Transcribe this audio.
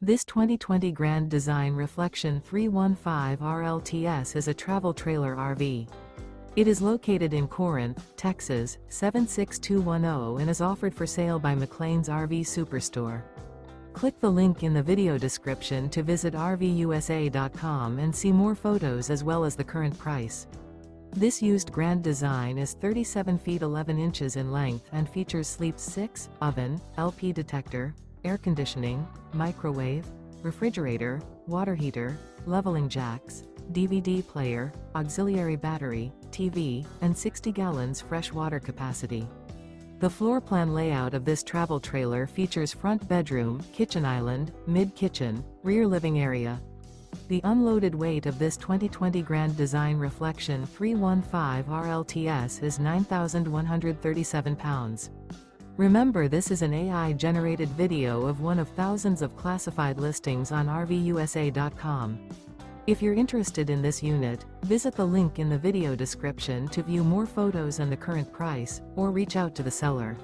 This 2020 Grand Design Reflection 315 RLTS is a travel trailer RV. It is located in Corinth, Texas, 76210 and is offered for sale by McClain's RV Superstore. Click the link in the video description to visit RVUSA.com and see more photos as well as the current price. This used Grand Design is 37 feet 11 inches in length and features sleeps 6, oven, LP detector, air conditioning, microwave, refrigerator, water heater, leveling jacks, DVD player, auxiliary battery, TV, and 60 gallons fresh water capacity. The floor plan layout of this travel trailer features front bedroom, kitchen island, mid-kitchen, rear living area. The unloaded weight of this 2020 Grand Design Reflection 315 RLTS is 9,137 pounds. Remember, this is an AI-generated video of one of thousands of classified listings on RVUSA.com. If you're interested in this unit, visit the link in the video description to view more photos and the current price, or reach out to the seller.